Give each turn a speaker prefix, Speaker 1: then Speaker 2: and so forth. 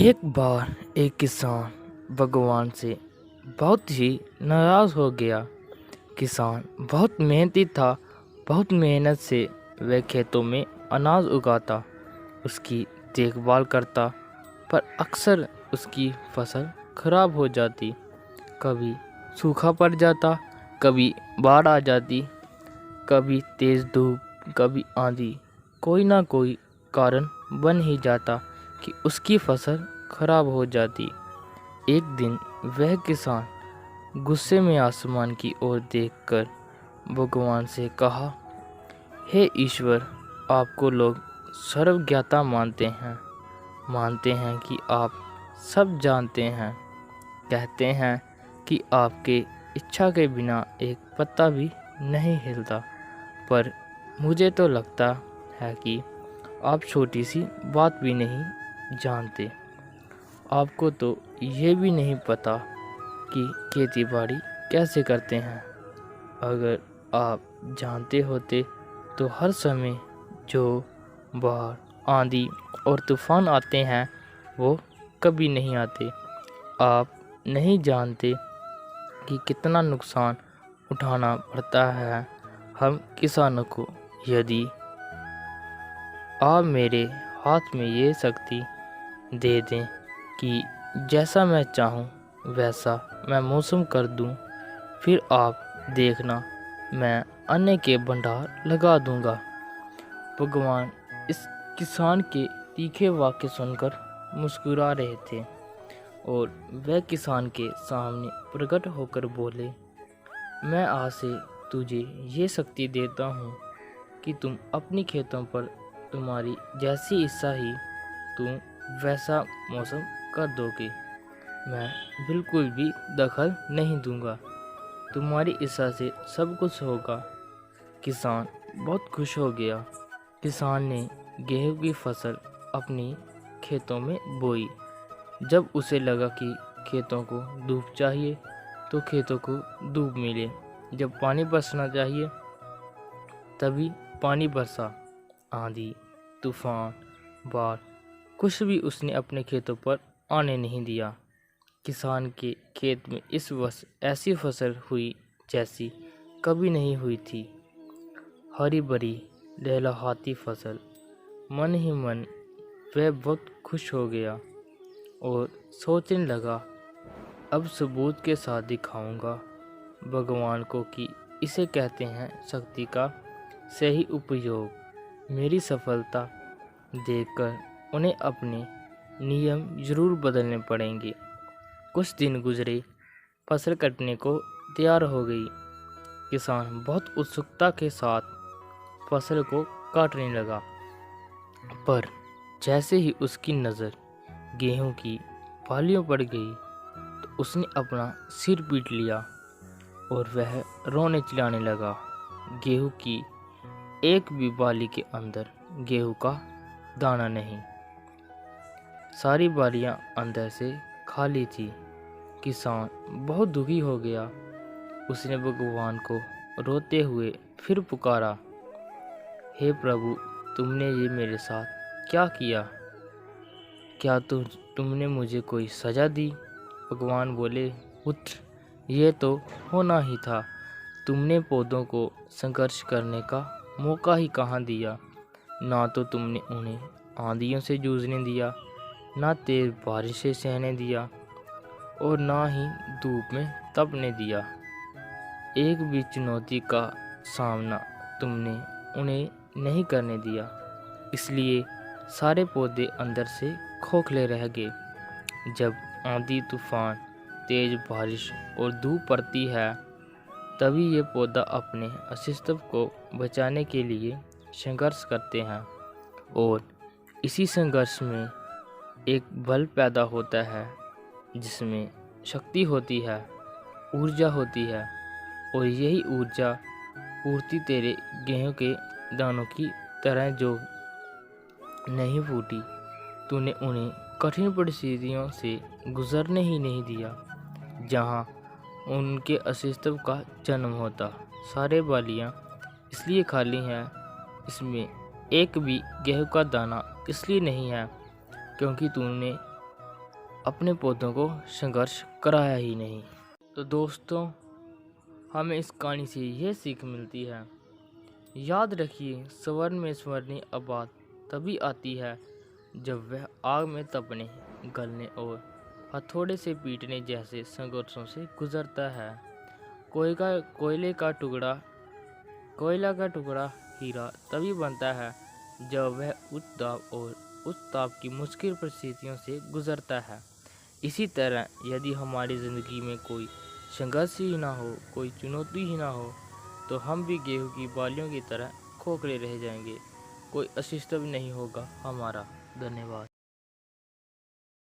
Speaker 1: एक बार एक किसान भगवान से बहुत ही नाराज़ हो गया। किसान बहुत मेहनती था। बहुत मेहनत से वह खेतों में अनाज उगाता, उसकी देखभाल करता, पर अक्सर उसकी फसल खराब हो जाती। कभी सूखा पड़ जाता, कभी बाढ़ आ जाती, कभी तेज़ धूप, कभी आंधी। कोई ना कोई कारण बन ही जाता कि उसकी फसल खराब हो जाती। एक दिन वह किसान गुस्से में आसमान की ओर देखकर भगवान से कहा, हे ईश्वर, आपको लोग सर्वज्ञाता मानते हैं कि आप सब जानते हैं। कहते हैं कि आपके इच्छा के बिना एक पत्ता भी नहीं हिलता, पर मुझे तो लगता है कि आप छोटी सी बात भी नहीं जानते। आपको तो ये भी नहीं पता कि खेती-बाड़ी कैसे करते हैं। अगर आप जानते होते तो हर समय जो बाढ़, आंधी और तूफान आते हैं वो कभी नहीं आते। आप नहीं जानते कि कितना नुकसान उठाना पड़ता है हम किसानों को। यदि आप मेरे हाथ में ये शक्ति दे दें कि जैसा मैं चाहूँ वैसा मैं मौसम कर दूँ, फिर आप देखना मैं अन्न के भंडार लगा दूँगा। भगवान इस किसान के तीखे वाक्य सुनकर मुस्कुरा रहे थे और वह किसान के सामने प्रकट होकर बोले, मैं आज से तुझे ये शक्ति देता हूँ कि तुम अपनी खेतों पर तुम्हारी जैसी इच्छा ही तुम वैसा मौसम कर दोगे। मैं बिल्कुल भी दखल नहीं दूंगा। तुम्हारी इच्छा से सब कुछ होगा। किसान बहुत खुश हो गया। किसान ने गेहूं की फसल अपनी खेतों में बोई। जब उसे लगा कि खेतों को धूप चाहिए तो खेतों को धूप मिले। जब पानी बरसना चाहिए तभी पानी बरसा। आंधी, तूफान, बाढ़, कुछ भी उसने अपने खेतों पर आने नहीं दिया। किसान के खेत में इस वर्ष ऐसी फसल हुई जैसी कभी नहीं हुई थी। हरी भरी लहलहाती फसल। मन ही मन वह बहुत खुश हो गया और सोचने लगा, अब सबूत के साथ दिखाऊंगा भगवान को कि इसे कहते हैं शक्ति का सही उपयोग। मेरी सफलता देखकर उन्हें अपने नियम जरूर बदलने पड़ेंगे। कुछ दिन गुजरे, फसल कटने को तैयार हो गई। किसान बहुत उत्सुकता के साथ फसल को काटने लगा, पर जैसे ही उसकी नज़र गेहूं की बालियों पर गई तो उसने अपना सिर पीट लिया और वह रोने चिल्लाने लगा। गेहूं की एक भी बाली के अंदर गेहूं का दाना नहीं। सारी बालियां अंदर से खाली थी। किसान बहुत दुखी हो गया। उसने भगवान को रोते हुए फिर पुकारा, हे प्रभु, तुमने ये मेरे साथ क्या किया? क्या तुमने मुझे कोई सज़ा दी? भगवान बोले, पुत्र, ये तो होना ही था। तुमने पौधों को संघर्ष करने का मौका ही कहाँ दिया। ना तो तुमने उन्हें आंधियों से जूझने दिया, ना तेज बारिशें सहने दिया और ना ही धूप में तपने दिया। एक भी चुनौती का सामना तुमने उन्हें नहीं करने दिया। इसलिए सारे पौधे अंदर से खोखले रह गए। जब आंधी, तूफान, तेज बारिश और धूप पड़ती है तभी ये पौधा अपने अस्तित्व को बचाने के लिए संघर्ष करते हैं और इसी संघर्ष में एक बल पैदा होता है जिसमें शक्ति होती है, ऊर्जा होती है और यही ऊर्जा पूर्ति तेरे गेहूं के दानों की तरह जो नहीं फूटी। तूने उन्हें कठिन परिस्थितियों से गुजरने ही नहीं दिया जहां उनके अस्तित्व का जन्म होता। सारे बालियां इसलिए खाली हैं, इसमें एक भी गेहूं का दाना इसलिए नहीं है क्योंकि तूने अपने पौधों को संघर्ष कराया ही नहीं। तो दोस्तों, हमें इस कहानी से यह सीख मिलती है, याद रखिए स्वर्ण में स्वर्णीय आवाज़ तभी आती है जब वह आग में तपने, गलने और हथौड़े से पीटने जैसे संघर्षों से गुजरता है। कोयला का टुकड़ा हीरा तभी बनता है जब वह उच्च दाब और उच्च ताप की मुश्किल परिस्थितियों से गुजरता है। इसी तरह यदि हमारी ज़िंदगी में कोई संघर्ष ही ना हो, कोई चुनौती ही ना हो, तो हम भी गेहूं की बालियों की तरह खोखले रह जाएंगे। कोई अस्तित्व नहीं होगा हमारा। धन्यवाद।